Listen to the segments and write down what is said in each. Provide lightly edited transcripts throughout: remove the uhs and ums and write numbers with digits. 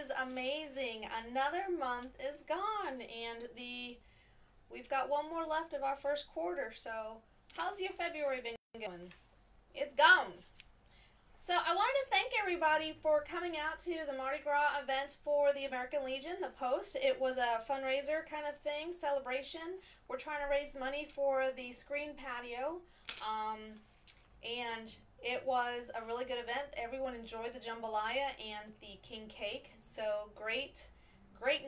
is amazing. Another month is gone, and we've got one more left of our first quarter. So, how's your February been going? It's gone. So, I wanted to thank everybody for coming out to the Mardi Gras event for the American Legion, the Post. It was a fundraiser kind of thing, celebration. We're trying to raise money for the screen patio. And it was a really good event. Everyone enjoyed the jambalaya and the king cake. So great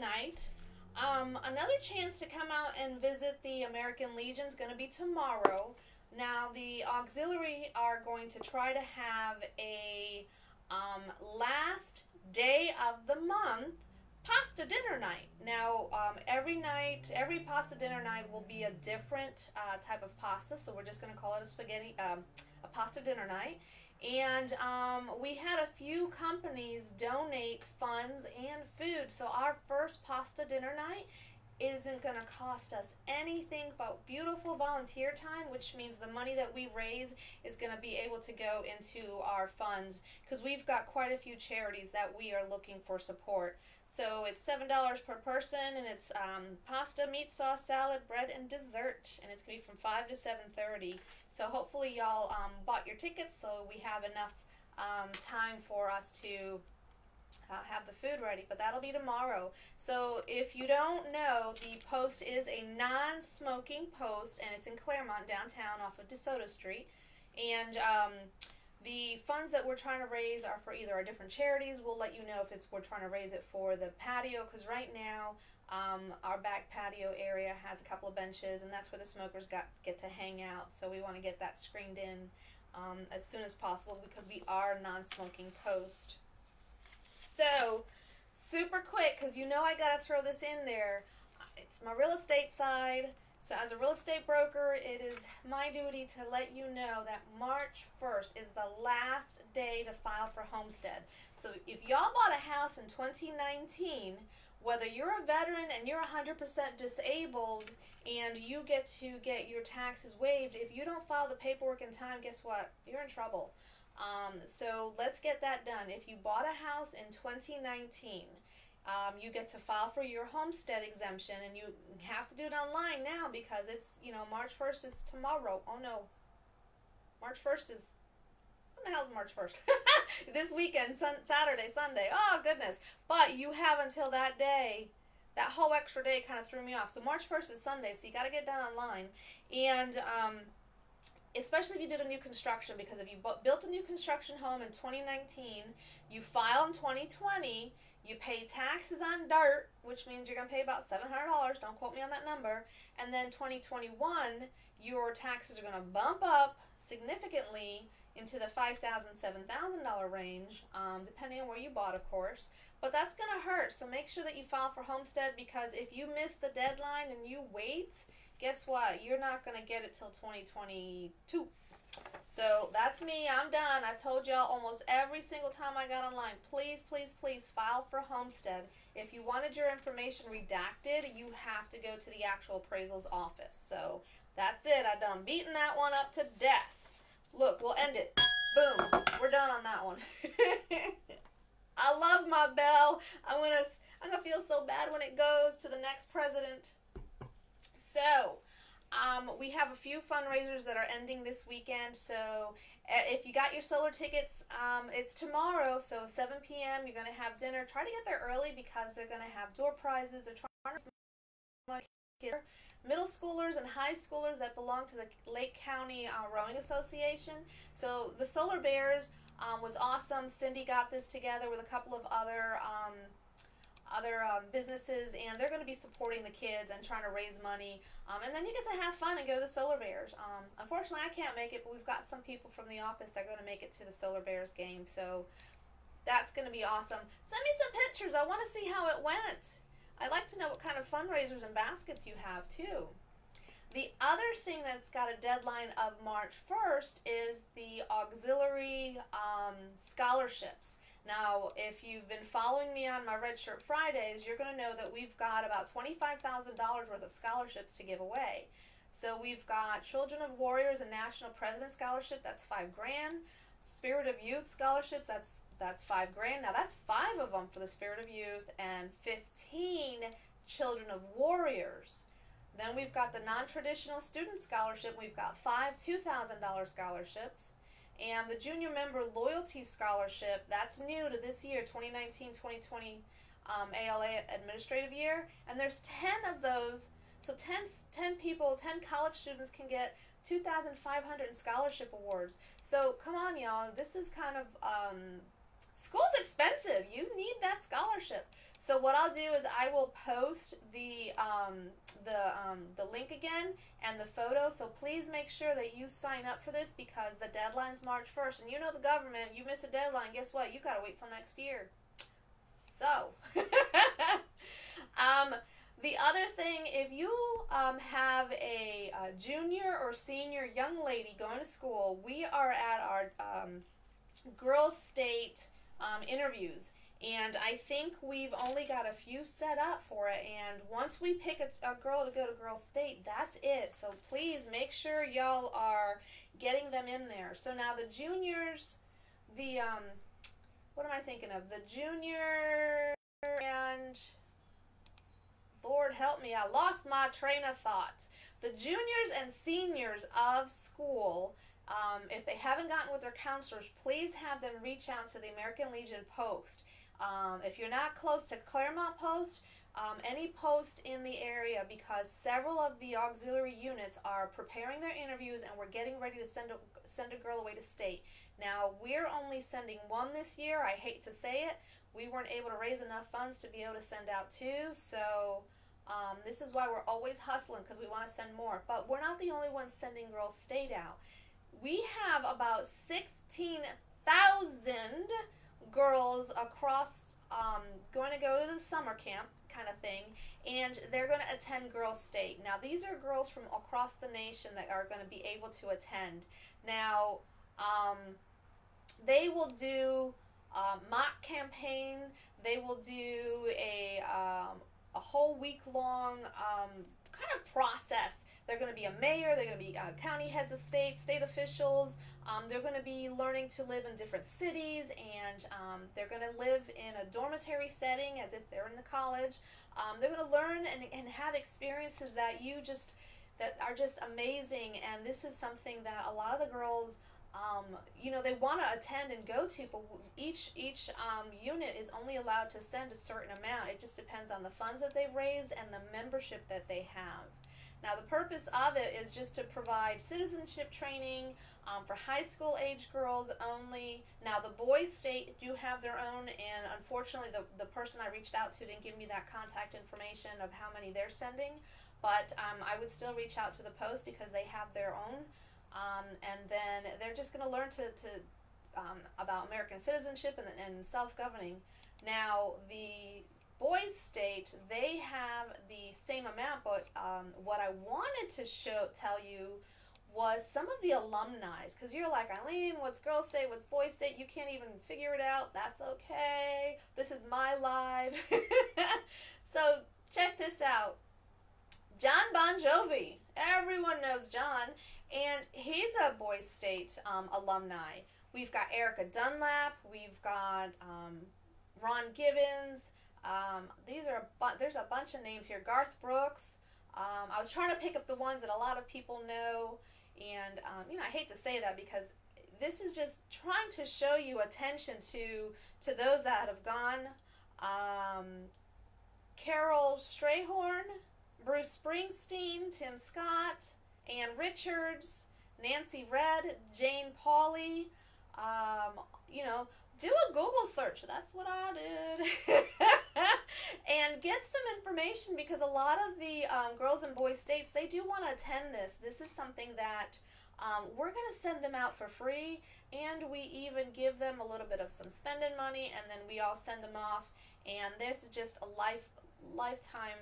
night. Another chance to come out and visit the American Legion is going to be tomorrow. Now the auxiliary are going to try to have a last day of the month pasta dinner night. Now, every pasta dinner night will be a different type of pasta, so we're just going to call it a pasta dinner night. And we had a few companies donate funds and food, so our first pasta dinner night isn't going to cost us anything but beautiful volunteer time, which means the money that we raise is going to be able to go into our funds, because we've got quite a few charities that we are looking for support. So it's $7 per person, and it's pasta, meat sauce, salad, bread, and dessert, and it's going to be from 5 to 7:30. So hopefully y'all bought your tickets, so we have enough time for us to have the food ready, but that'll be tomorrow. So if you don't know, the Post is a non-smoking Post, and it's in Claremont downtown off of DeSoto Street. And the funds that we're trying to raise are for either our different charities. We'll let you know if we're trying to raise it for the patio, because right now our back patio area has a couple of benches, and that's where the smokers get to hang out. So we want to get that screened in as soon as possible, because we are a non-smoking Post. So, super quick, because you know I got to throw this in there. It's my real estate side. So as a real estate broker, it is my duty to let you know that March 1st is the last day to file for homestead. So if y'all bought a house in 2019, whether you're a veteran and you're 100% disabled and you get to get your taxes waived, if you don't file the paperwork in time, guess what? You're in trouble. So let's get that done. If you bought a house in 2019, you get to file for your homestead exemption, and you have to do it online now, because it's, March 1st is tomorrow. Oh no, March 1st is, what the hell is March 1st? This weekend, Saturday, Sunday, oh goodness. But you have until that day. That whole extra day kind of threw me off. So March 1st is Sunday, so you got to get done online. And especially if you did a new construction, because if you built a new construction home in 2019, you file in 2020, you pay taxes on dirt, which means you're going to pay about $700. Don't quote me on that number. And then 2021, your taxes are going to bump up significantly into the $5,000, $7,000 range, depending on where you bought, of course. But that's going to hurt, so make sure that you file for homestead, because if you miss the deadline and you wait, guess what? You're not going to get it till 2022. So that's me. I'm done. I've told y'all almost every single time I got online, please, please, please file for homestead. If you wanted your information redacted, you have to go to the actual appraisal's office. So that's it. I done beaten that one up to death. Look, we'll end it. Boom. We're done on that one. I love my bell. I'm gonna feel so bad when it goes to the next president. So, we have a few fundraisers that are ending this weekend. So, if you got your solar tickets, it's tomorrow. So 7 p.m. You're gonna have dinner. Try to get there early, because they're gonna have door prizes. They're trying to get middle schoolers and high schoolers that belong to the Lake County Rowing Association. So the Solar Bears was awesome. Cindy got this together with a couple of other businesses, and they're going to be supporting the kids and trying to raise money. And then you get to have fun and go to the Solar Bears. Unfortunately, I can't make it, but we've got some people from the office that are going to make it to the Solar Bears game. So that's going to be awesome. Send me some pictures. I want to see how it went. I'd like to know what kind of fundraisers and baskets you have, too. The other thing that's got a deadline of March 1st is the auxiliary scholarships. Now, if you've been following me on my Red Shirt Fridays, you're going to know that we've got about $25,000 worth of scholarships to give away. So we've got Children of Warriors and National President Scholarship, that's $5 grand. Spirit of Youth scholarships, that's That's $5,000. Now that's 5 of them for the Spirit of Youth and 15 Children of Warriors. Then we've got the non-traditional student scholarship. We've got 5 $2,000 scholarships. And the junior member loyalty scholarship, that's new to this year, 2019-2020 ALA administrative year. And there's 10 of those. So 10 people, 10 college students can get 2,500 in scholarship awards. So come on, y'all. This is kind of, school's expensive. You need that scholarship. So what I'll do is I will post the link again and the photo. So please make sure that you sign up for this because the deadline's March 1st. And you know the government, you miss a deadline, guess what? You got to wait till next year. So, the other thing, if you have a junior or senior young lady going to school, we are at our Girls State interviews. And I think we've only got a few set up for it. And once we pick a girl to go to Girls State, that's it. So please make sure y'all are getting them in there. So now the juniors, what am I thinking of? The junior and... Lord help me, I lost my train of thought. The juniors and seniors of school, if they haven't gotten with their counselors, please have them reach out to the American Legion Post. If you're not close to Claremont Post, any post in the area, because several of the auxiliary units are preparing their interviews and we're getting ready to send a girl away to state. Now, we're only sending one this year. I hate to say it. We weren't able to raise enough funds to be able to send out 2, so this is why we're always hustling, because we want to send more. But we're not the only ones sending Girls State out. We have about 16,000 girls across, going to go to the summer camp kind of thing, and they're going to attend Girls State. Now, these are girls from across the nation that are going to be able to attend. Now, they will do mock campaign. They will do a whole week-long kind of process. They're going to be a mayor. They're going to be county heads of state officials. They're going to be learning to live in different cities, and they're going to live in a dormitory setting as if they're in the college. They're going to learn and have experiences that are just amazing, and this is something that a lot of the girls they want to attend and go to, but each unit is only allowed to send a certain amount. It just depends on the funds that they've raised and the membership that they have. Now, the purpose of it is just to provide citizenship training for high school age girls only. Now, the boys state do have their own, and unfortunately, the person I reached out to didn't give me that contact information of how many they're sending, but I would still reach out to the post because they have their own. And then they're just going to learn about American citizenship and self-governing. Now, the boys state, they have the same amount, but what I wanted to tell you was some of the alumni, because you're like, Eileen, what's Girls State, what's Boys State? You can't even figure it out. That's okay. This is my live. So check this out. John Bon Jovi. Everyone knows John. And he's a Boys State alumni. We've got Erica Dunlap. We've got Ron Gibbons. There's a bunch of names here. Garth Brooks. I was trying to pick up the ones that a lot of people know. And, I hate to say that because this is just trying to show you attention to those that have gone. Carol Strayhorn, Bruce Springsteen, Tim Scott, Ann Richards, Nancy Red, Jane Pauley. Do a Google search. That's what I did. And get some information, because a lot of the girls and boys states, they do want to attend this. This is something that we're going to send them out for free, and we even give them a little bit of some spending money, and then we all send them off. And this is just a lifetime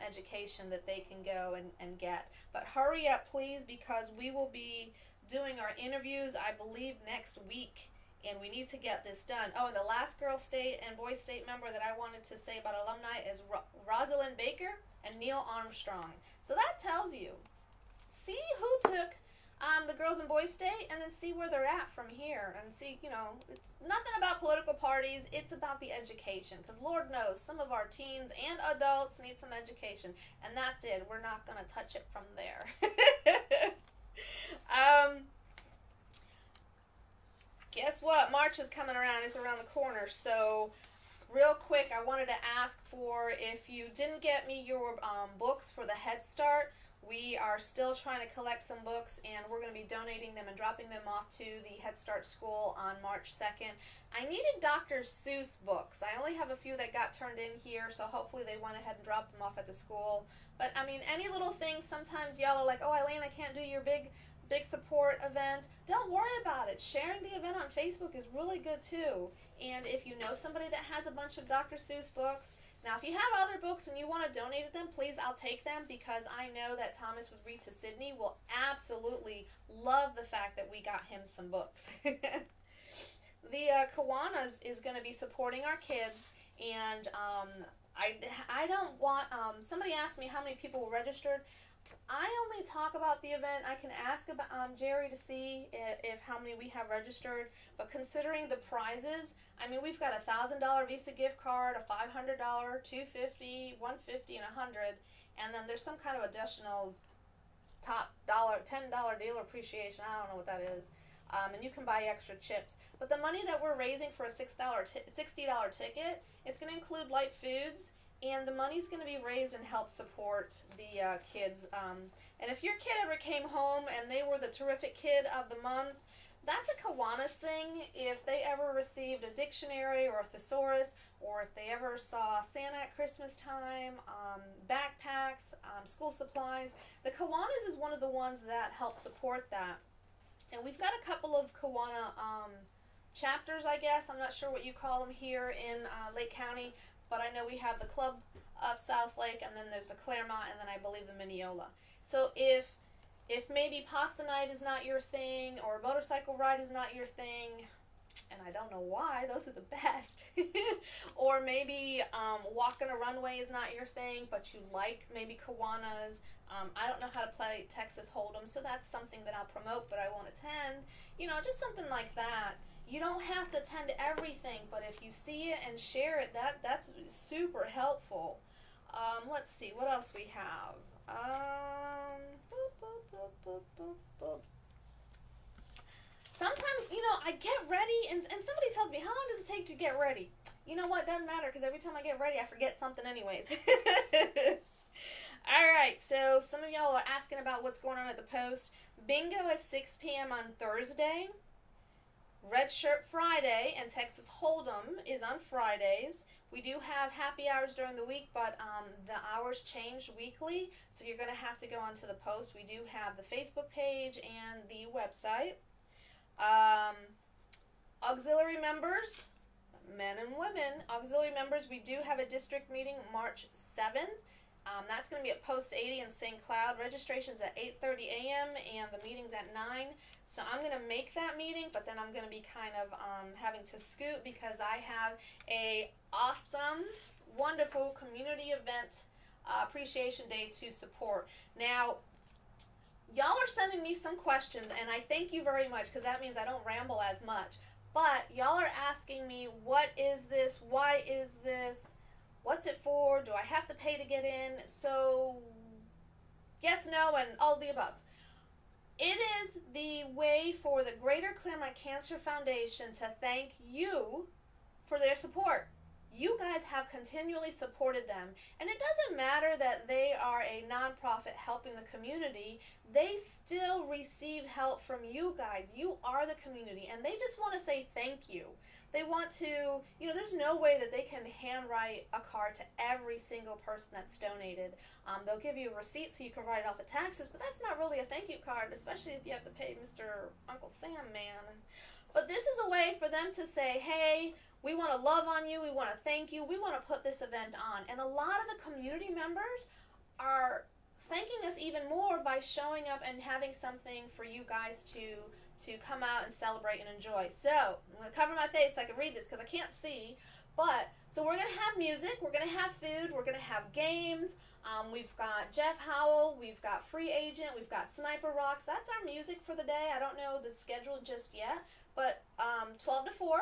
education that they can go and get. But hurry up, please, because we will be doing our interviews, I believe, next week, and we need to get this done. Oh, and the last Girls State and Boys State member that I wanted to say about alumni is Rosalind Baker and Neil Armstrong. So that tells you. See who took the girls and boys state, and then see where they're at from here, and see, you know, it's nothing about political parties, it's about the education, because Lord knows some of our teens and adults need some education, and that's it. We're not going to touch it from there. Guess what? March is coming around. It's around the corner, so real quick, I wanted to ask for, if you didn't get me your books for the Head Start, we are still trying to collect some books, and we're going to be donating them and dropping them off to the Head Start School on March 2nd. I needed Dr. Seuss books. I only have a few that got turned in here, so hopefully they went ahead and dropped them off at the school. But, I mean, any little things, sometimes y'all are like, oh, Eileen, I can't do your big support event. Don't worry about it. Sharing the event on Facebook is really good, too. And if you know somebody that has a bunch of Dr. Seuss books, now, if you have other books and you want to donate them, please, I'll take them, because I know that Thomas with Read to Sydney will absolutely love the fact that we got him some books. The Kiwanis is going to be supporting our kids, and I don't want, somebody asked me how many people were registered. I only talk about the event. I can ask about Jerry to see if how many we have registered. But considering the prizes, I mean, we've got a $1,000 Visa gift card, a $500, $250, $150, and $100, and then there's some kind of additional top $10 dealer appreciation. I don't know what that is. And you can buy extra chips. But the money that we're raising for a $60 ticket, it's going to include light foods. And the money's going to be raised and help support the kids. And if your kid ever came home and they were the terrific kid of the month, that's a Kiwanis thing. If they ever received a dictionary or a thesaurus, or if they ever saw Santa at Christmas time, backpacks, school supplies, the Kiwanis is one of the ones that help support that. And we've got a couple of Kiwana chapters, I guess. I'm not sure what you call them here in Lake County. But I know we have the Club of South Lake, and then there's the Claremont, and then I believe the Mineola. So if maybe pasta night is not your thing, or a motorcycle ride is not your thing, and I don't know why, those are the best. Or maybe walking a runway is not your thing, but you like maybe Kiwanis. I don't know how to play Texas Hold'em, so that's something that I'll promote, but I won't attend. You know, just something like that. You don't have to attend everything, but if you see it and share it, that's super helpful. Let's see, what else we have? Sometimes, you know, I get ready, and somebody tells me, how long does it take to get ready? You know what, doesn't matter, because every time I get ready, I forget something anyways. Alright, so some of y'all are asking about what's going on at the Post. Bingo is 6 p.m. on Thursday. Red Shirt Friday and Texas Hold'em is on Fridays. We do have happy hours during the week, but the hours change weekly, so you're going to have to go onto the Post. We do have the Facebook page and the website. Auxiliary members, men and women, auxiliary members, we do have a district meeting March 7th. That's going to be at Post 80 in St. Cloud. Registration's at 8:30 a.m. and the meeting's at 9. So I'm going to make that meeting, but then I'm going to be kind of having to scoot because I have a awesome, wonderful community event appreciation day to support. Now, y'all are sending me some questions, and I thank you very much because that means I don't ramble as much. But y'all are asking me, what is this? Why is this? What's it for? Do I have to pay to get in? So, yes, no, and all of the above. It is the way for the Greater Claremont Cancer Foundation to thank you for their support. You guys have continually supported them, and it doesn't matter that they are a nonprofit helping the community. They still receive help from you guys. You are the community, and they just want to say thank you. They want to, you know, there's no way that they can handwrite a card to every single person that's donated. They'll give you a receipt so you can write off the taxes, but that's not really a thank you card, especially if you have to pay Mr. Uncle Sam, man. But this is a way for them to say, hey, we want to love on you, we want to thank you, we want to put this event on. And a lot of the community members are thanking us even more by showing up and having something for you guys to come out and celebrate and enjoy. So, I'm going to cover my face so I can read this because I can't see. But, So we're going to have music, we're going to have food, we're going to have games. We've got Jeff Howell, we've got Free Agent, we've got Sniper Rocks. That's our music for the day. I don't know the schedule just yet, but 12 to 4.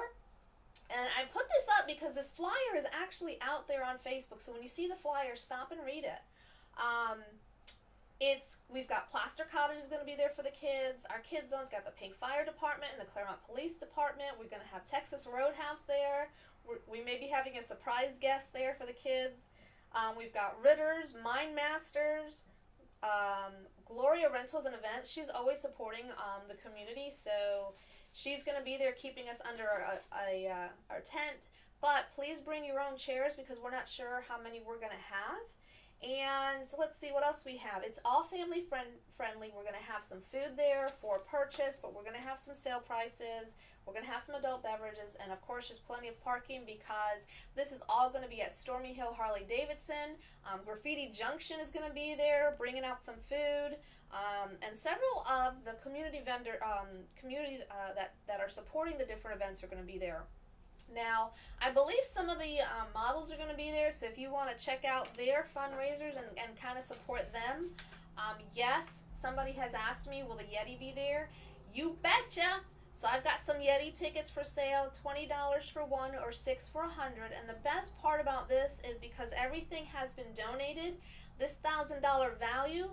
And I put this up because this flyer is actually out there on Facebook. So when you see the flyer, stop and read it. We've got Plaster Cottage is going to be there for the kids. Our Kids Zone's got the Pink Fire Department and the Claremont Police Department. We're going to have Texas Roadhouse there. We may be having a surprise guest there for the kids. We've got Ritter's, Mind Masters, Gloria Rentals and Events. She's always supporting the community, so she's going to be there keeping us under our tent. But please bring your own chairs because we're not sure how many we're going to have. And so let's see what else we have. It's all family friendly. We're going to have some food there for purchase, but we're going to have some sale prices. We're going to have some adult beverages, and of course there's plenty of parking because this is all going to be at Stormy Hill Harley Davidson. Graffiti Junction is going to be there, bringing out some food, and several of the community that are supporting the different events are going to be there. Now, I believe some of the models are going to be there, so if you want to check out their fundraisers and kind of support them, yes, somebody has asked me, will the Yeti be there? You betcha! So I've got some Yeti tickets for sale, $20 for one or $6 for $100, and the best part about this is because everything has been donated, this $1,000 value,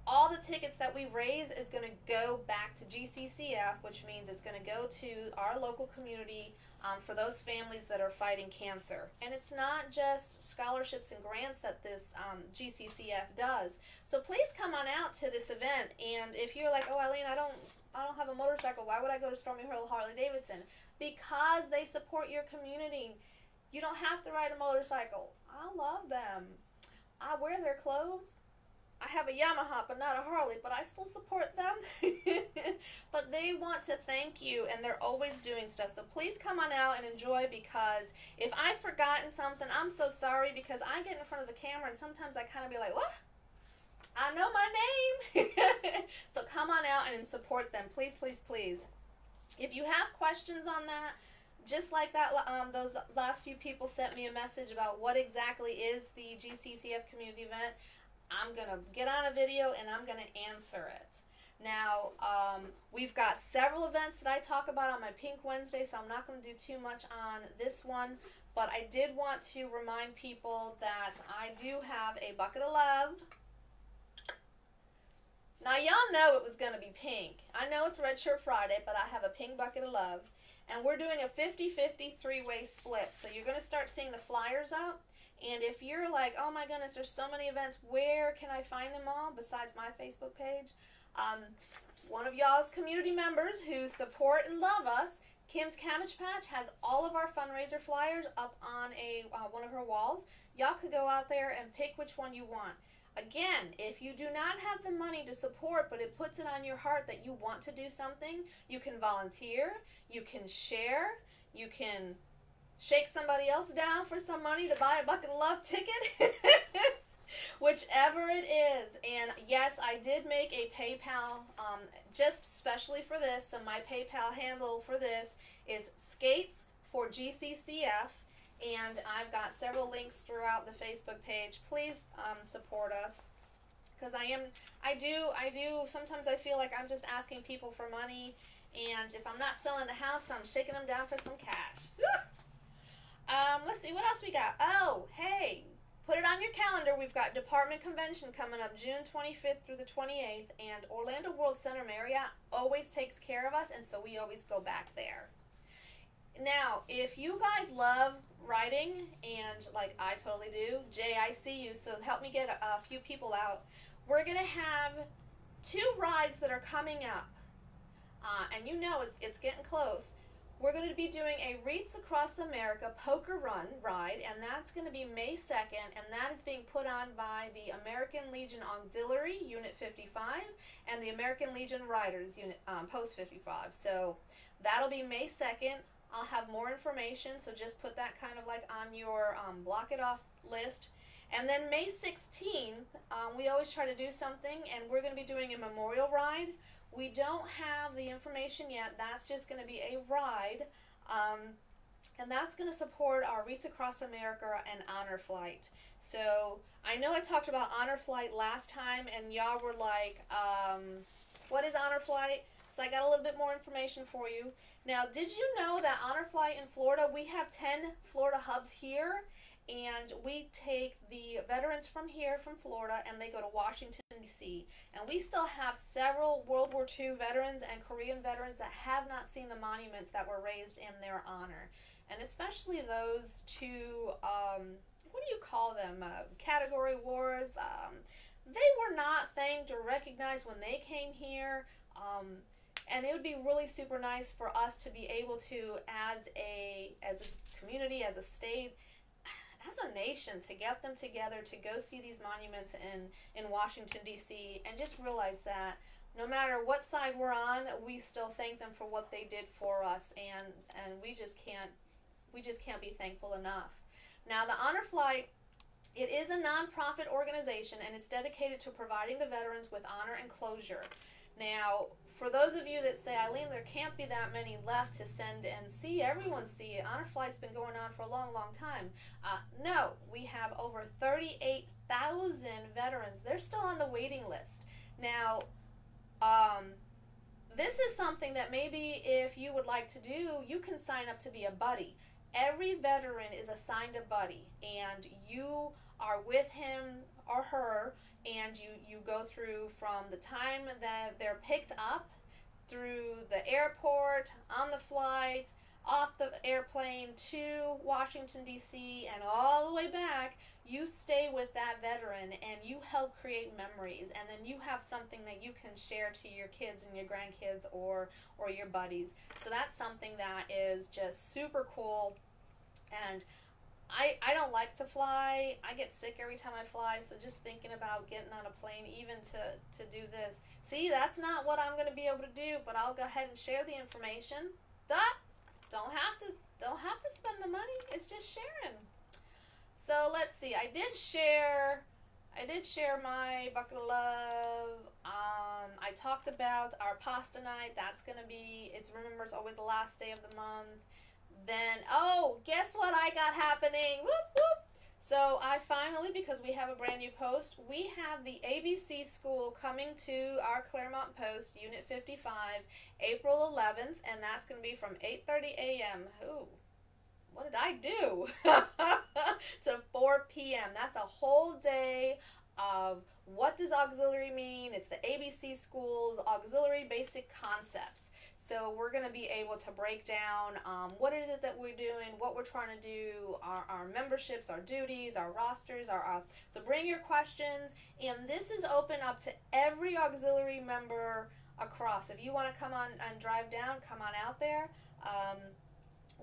all the tickets that we raise is going to go back to GCCF, which means it's going to go to our local community for those families that are fighting cancer. And it's not just scholarships and grants that this GCCF does. So please come on out to this event. And if you're like, oh, Eileen, I don't have a motorcycle, why would I go to Stormy Hill Harley Davidson? Because they support your community. You don't have to ride a motorcycle. I love them. I wear their clothes. I have a Yamaha, but not a Harley, but I still support them. But they want to thank you, and they're always doing stuff. So please come on out and enjoy, because if I've forgotten something, I'm so sorry, because I get in front of the camera, and sometimes I kind of be like, what? I know my name. So come on out and support them. Please, please, please. If you have questions on that, just like that, those last few people sent me a message about what exactly is the GCCF community event, I'm going to get on a video and I'm going to answer it. Now, we've got several events that I talk about on my Pink Wednesday, so I'm not going to do too much on this one, but I did want to remind people that I do have a Bucket of Love. Now, y'all know it was going to be pink. I know it's Red Shirt Friday, but I have a pink Bucket of Love, and we're doing a 50-50 three-way split, so you're going to start seeing the flyers out. And if you're like, oh my goodness, there's so many events, where can I find them all besides my Facebook page? One of y'all's community members who support and love us, Kim's Cabbage Patch, has all of our fundraiser flyers up on one of her walls. Y'all could go out there and pick which one you want. Again, if you do not have the money to support, but it puts it on your heart that you want to do something, you can volunteer, you can share, you can shake somebody else down for some money to buy a Bucket of Love ticket. Whichever it is. And yes, I did make a PayPal just especially for this. So my PayPal handle for this is Skates for GCCF. And I've got several links throughout the Facebook page. Please support us. Because I do, sometimes I feel like I'm just asking people for money. And if I'm not selling the house, I'm shaking them down for some cash. Let's see, what else we got? Oh, hey, put it on your calendar. We've got Department Convention coming up June 25th through the 28th, and Orlando World Center Marriott always takes care of us, and so we always go back there. Now, if you guys love riding, and like I totally do, Jay, I see you, so help me get a few people out. We're going to have 2 rides that are coming up, and you know it's getting close. We're going to be doing a Wreaths Across America Poker Run ride, and that's going to be May 2nd, and that is being put on by the American Legion Auxiliary, Unit 55, and the American Legion Riders, Unit Post 55. So that'll be May 2nd. I'll have more information, so just put that kind of like on your block it off list. And then May 16th, we always try to do something, and we're going to be doing a memorial ride. We don't have the information yet. That's just going to be a ride. and that's going to support our Reach Across America and Honor Flight. So I know I talked about Honor Flight last time, and y'all were like, what is Honor Flight? So I got a little bit more information for you. Now, did you know that Honor Flight in Florida, we have 10 Florida hubs here, and we take the veterans from here, from Florida, and they go to Washington, D.C. And we still have several World War II veterans and Korean veterans that have not seen the monuments that were raised in their honor. And especially those two, what do you call them, category wars. They were not thanked or recognized when they came here. And it would be really super nice for us to be able to, as a community, as a state, as a nation, to get them together to go see these monuments in Washington, D.C., and just realize that no matter what side we're on, we still thank them for what they did for us, and we just can't be thankful enough. Now, the Honor Flight, it is a nonprofit organization, and it's dedicated to providing the veterans with honor and closure. Now, for those of you that say, Eileen, there can't be that many left to send and see everyone see it. Honor Flight's been going on for a long, long time. No, we have over 38,000 veterans. They're still on the waiting list. Now, this is something that maybe if you would like to do, you can sign up to be a buddy. Every veteran is assigned a buddy, and you are with him or her, and you go through from the time that they're picked up, through the airport, on the flight, off the airplane to Washington, D.C., and all the way back. You stay with that veteran, and you help create memories, and then you have something that you can share to your kids and your grandkids or your buddies. So that's something that is just super cool. And I don't like to fly. I get sick every time I fly, so just thinking about getting on a plane even to do this. See, that's not what I'm going to be able to do, but I'll go ahead and share the information. Don't have to spend the money. It's just sharing. So let's see. I did share my bucket of love. I talked about our pasta night. That's going to be, remember, it's always the last day of the month. Then, oh, guess what I got happening? Whoop, whoop. So I finally, because we have a brand new post, we have the ABC School coming to our Claremont Post, Unit 55, April 11th, and that's going to be from 8:30 a.m. Ooh, what did I do? To 4 p.m. That's a whole day of what does auxiliary mean. It's the ABC School's auxiliary basic concepts. So we're going to be able to break down what it is that we're doing, what we're trying to do, our memberships, our duties, our rosters. So bring your questions, and this is open up to every auxiliary member across. If you want to come on and drive down, come on out there.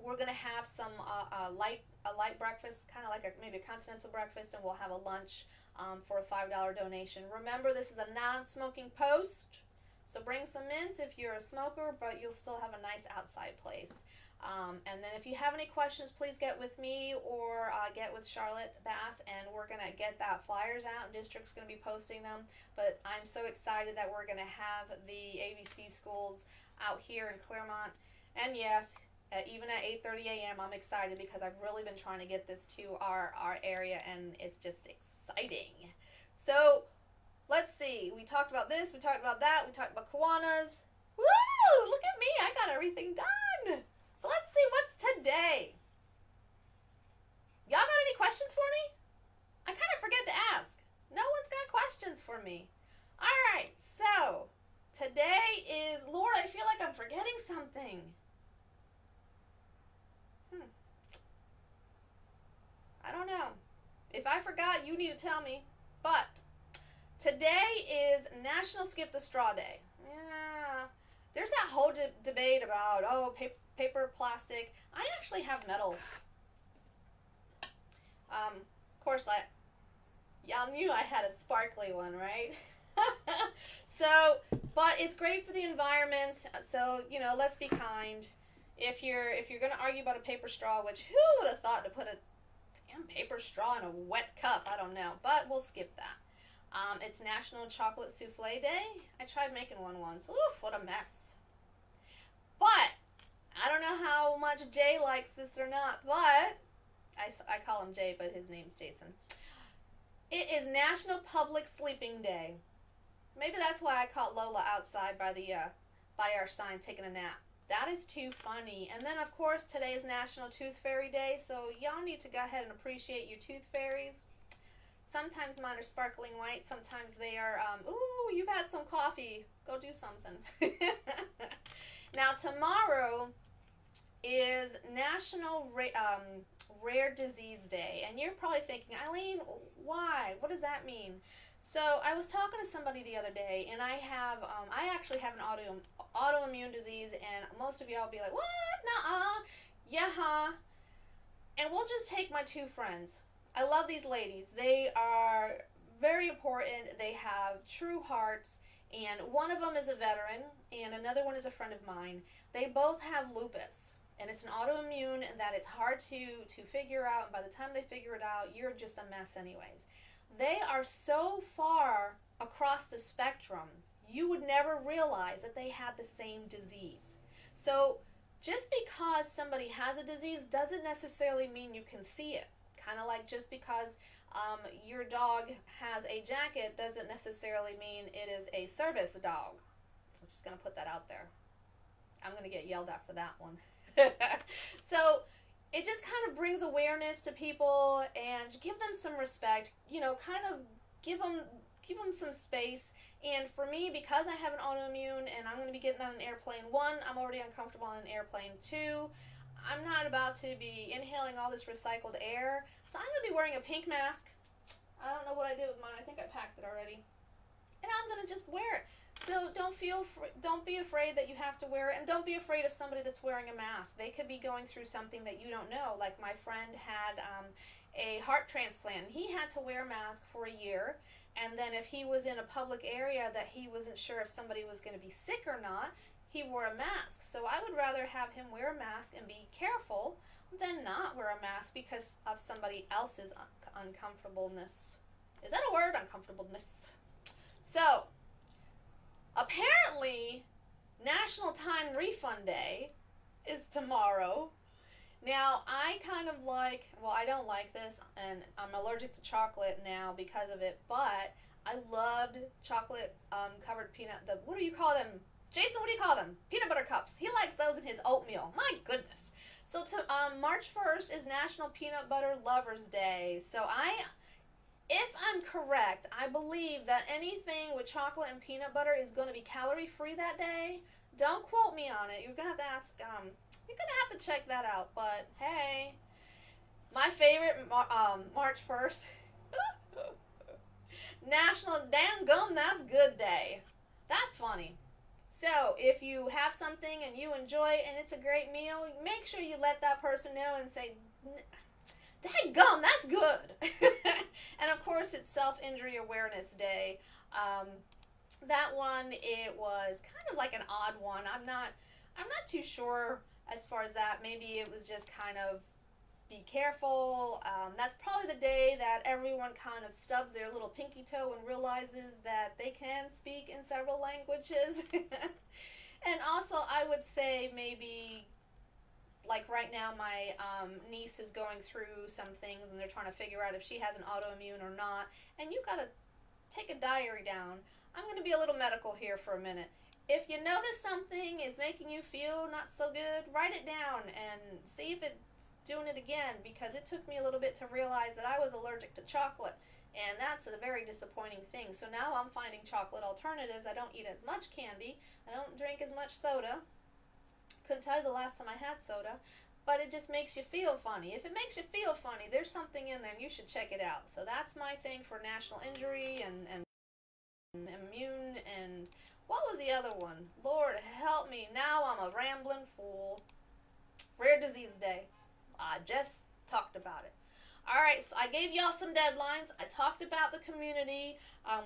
We're going to have some a light breakfast, kind of like maybe a continental breakfast, and we'll have a lunch for a $5 donation. Remember, this is a non-smoking post. So bring some mints if you're a smoker, but you'll still have a nice outside place. And then if you have any questions, please get with me or get with Charlotte Bass, and we're going to get that flyers out, and District's going to be posting them. But I'm so excited that we're going to have the ABC schools out here in Claremont. And yes, even at 8:30 a.m., I'm excited because I've really been trying to get this to our area, and it's just exciting. So let's see. We talked about this. We talked about that. We talked about Kiwanis. Woo! Look at me. I got everything done. So let's see. What's today? Y'all got any questions for me? I kind of forget to ask. No one's got questions for me. All right. So today is, Lord, I feel like I'm forgetting something. I don't know. If I forgot, you need to tell me. But today is National Skip the Straw Day. Yeah. There's that whole debate about, oh, paper, plastic. I actually have metal. Of course, y'all knew I had a sparkly one, right? So, but it's great for the environment. So, you know, let's be kind. If you're going to argue about a paper straw, which who would have thought to put a damn paper straw in a wet cup? I don't know, but we'll skip that. It's National Chocolate Souffle Day. I tried making one once. Oof, what a mess. But I don't know how much Jay likes this or not, but I call him Jay, but his name's Jason. It is National Public Sleeping Day. Maybe that's why I caught Lola outside by our sign taking a nap. That is too funny. And then, of course, today is National Tooth Fairy Day, so y'all need to go ahead and appreciate your tooth fairies. Sometimes mine are sparkling white. Sometimes they are, ooh, you've had some coffee. Go do something. Now, tomorrow is National Rare Disease Day. And you're probably thinking, Eileen, why? What does that mean? So I was talking to somebody the other day, and I actually have an autoimmune disease, and most of y'all will be like, what? Nuh-uh. Yeah, huh? And we'll just take my two friends. I love these ladies. They are very important. They have true hearts, and one of them is a veteran, and another one is a friend of mine. They both have lupus, and it's an autoimmune that it's hard to figure out, and by the time they figure it out, you're just a mess anyways. They are so far across the spectrum, you would never realize that they had the same disease. So just because somebody has a disease doesn't necessarily mean you can see it. Kind of like just because your dog has a jacket doesn't necessarily mean it is a service dog. I'm just going to put that out there. I'm going to get yelled at for that one. So it just kind of brings awareness to people and give them some respect, you know, kind of give them some space. And for me, because I have an autoimmune and I'm going to be getting on an airplane, one, I'm already uncomfortable on an airplane. Two, I'm not about to be inhaling all this recycled air, so I'm going to be wearing a pink mask. I don't know what I did with mine. I think I packed it already. And I'm going to just wear it. So don't be afraid that you have to wear it, and don't be afraid of somebody that's wearing a mask. They could be going through something that you don't know. Like my friend had a heart transplant. He had to wear a mask for a year, and then if he was in a public area that he wasn't sure if somebody was going to be sick or not, he wore a mask. So I would rather have him wear a mask and be careful than not wear a mask because of somebody else's uncomfortableness. Is that a word? Uncomfortableness. So apparently, National Time Refund Day is tomorrow. Now, I kind of like, well, I don't like this, and I'm allergic to chocolate now because of it, but I loved chocolate covered peanut, what do you call them? Jason, what do you call them? Peanut butter cups. He likes those in his oatmeal. My goodness. So March 1st is National Peanut Butter Lovers Day. So if I'm correct, I believe that anything with chocolate and peanut butter is going to be calorie-free that day. Don't quote me on it. You're going to have to ask, you're going to have to check that out. But, hey, my favorite, March 1st, National Damn Gum That's Good Day. That's funny. So, if you have something and you enjoy it and it's a great meal, make sure you let that person know and say, dadgum, that's good. And of course, it's Self-Injury Awareness Day. That one, it was kind of like an odd one. I'm not too sure as far as that. Maybe it was just kind of be careful. That's probably the day that everyone kind of stubs their little pinky toe and realizes that they can speak in several languages. And also, I would say maybe, like right now, my niece is going through some things and they're trying to figure out if she has an autoimmune or not. And you got to take a diary down. I'm going to be a little medical here for a minute. If you notice something is making you feel not so good, write it down and see if it's doing it again, because it took me a little bit to realize that I was allergic to chocolate, and that's a very disappointing thing. So now I'm finding chocolate alternatives. I don't eat as much candy. I don't drink as much soda. Couldn't tell you the last time I had soda, but it just makes you feel funny. If it makes you feel funny, there's something in there and you should check it out. So that's my thing for National Injury and Immune, and what was the other one? Lord help me, now I'm a rambling fool. Rare Disease Day. I just talked about it. Alright, so I gave y'all some deadlines. I talked about the community.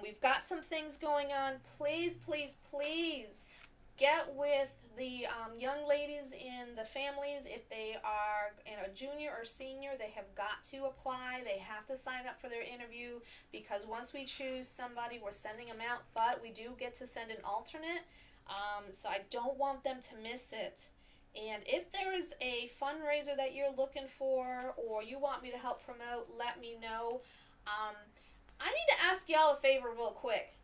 We've got some things going on. Please, please, please get with the young ladies in the families. If they are a junior or senior, they have got to apply. They have to sign up for their interview, because once we choose somebody, we're sending them out, but we do get to send an alternate. So I don't want them to miss it. And if there is a fundraiser that you're looking for or you want me to help promote, let me know. I need to ask y'all a favor real quick.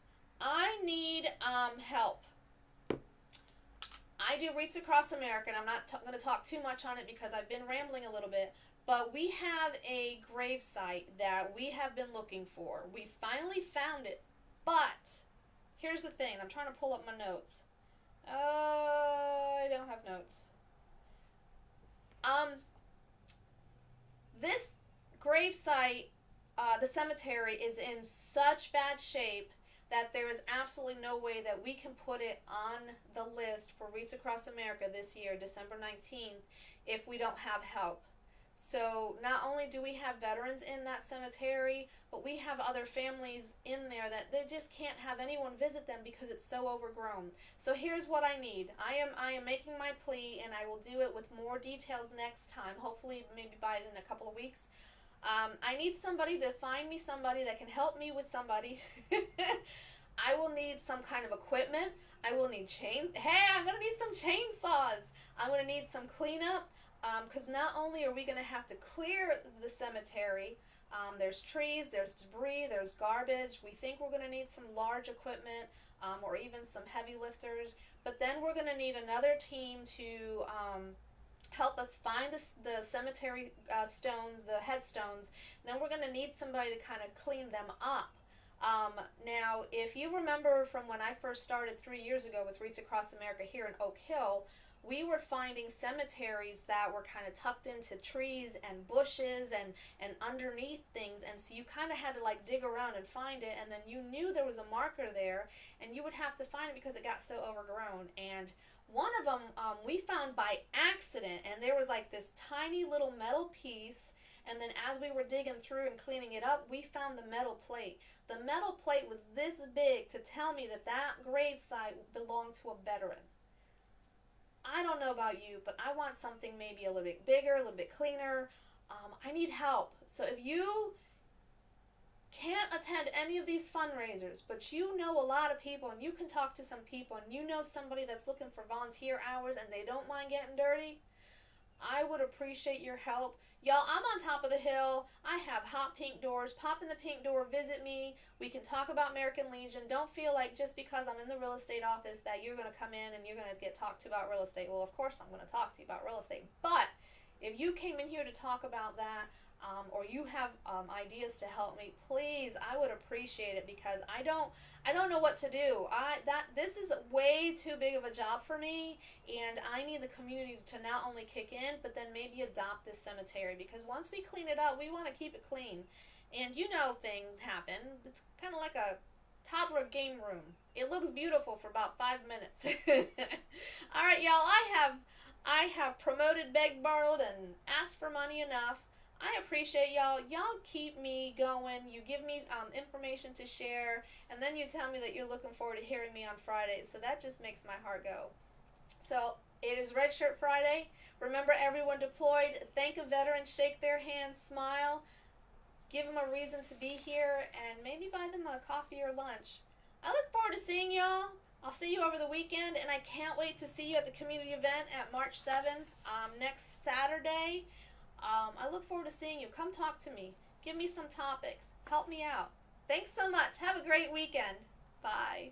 I need help. I do Wreaths Across America, and I'm not going to talk too much on it because I've been rambling a little bit. But we have a grave site that we have been looking for. We finally found it. But here's the thing. I'm trying to pull up my notes. I don't have notes. This grave site, the cemetery, is in such bad shape that there is absolutely no way that we can put it on the list for Wreaths Across America this year, December 19th, if we don't have help. So not only do we have veterans in that cemetery, but we have other families in there that they just can't have anyone visit them because it's so overgrown. So here's what I need. I am making my plea, and I will do it with more details next time, hopefully maybe by in a couple of weeks. I need somebody to find me somebody that can help me with somebody. I will need some kind of equipment. I will need chains. Hey, I'm going to need some chainsaws. I'm going to need some cleanup. Because not only are we going to have to clear the cemetery, there's trees, there's debris, there's garbage. We think we're going to need some large equipment or even some heavy lifters. But then we're going to need another team to help us find the cemetery stones, the headstones. Then we're going to need somebody to kind of clean them up. Now, if you remember from when I first started 3 years ago with Wreaths Across America here in Oak Hill, we were finding cemeteries that were kind of tucked into trees and bushes and underneath things, and so you kind of had to like dig around and find it, and then you knew there was a marker there, and you would have to find it because it got so overgrown. And one of them we found by accident, and there was like this tiny little metal piece, and then as we were digging through and cleaning it up, we found the metal plate. The metal plate was this big to tell me that that gravesite belonged to a veteran. I don't know about you, but I want something maybe a little bit bigger, a little bit cleaner. I need help. So if you can't attend any of these fundraisers, but you know a lot of people and you can talk to some people and you know somebody that's looking for volunteer hours and they don't mind getting dirty, I would appreciate your help. Y'all, I'm on top of the hill. I have hot pink doors. Pop in the pink door, visit me. We can talk about American Legion. Don't feel like just because I'm in the real estate office that you're going to come in and you're going to get talked to about real estate. Well, of course I'm going to talk to you about real estate. But if you came in here to talk about that, or you have ideas to help me, please, I would appreciate it, because I don't know what to do. This is way too big of a job for me, and I need the community to not only kick in, but then maybe adopt this cemetery, because once we clean it up, we want to keep it clean. And you know things happen. It's kind of like a toddler game room. It looks beautiful for about 5 minutes. All right, y'all, I have promoted, begged, borrowed, and asked for money enough. I appreciate y'all. Y'all keep me going. You give me information to share, and then you tell me that you're looking forward to hearing me on Fridays. So that just makes my heart go. So it is Red Shirt Friday. Remember, everyone deployed. Thank a veteran. Shake their hand. Smile. Give them a reason to be here, and maybe buy them a coffee or lunch. I look forward to seeing y'all. I'll see you over the weekend, and I can't wait to see you at the community event at March 7th, next Saturday. I look forward to seeing you. Come talk to me. Give me some topics. Help me out. Thanks so much. Have a great weekend. Bye.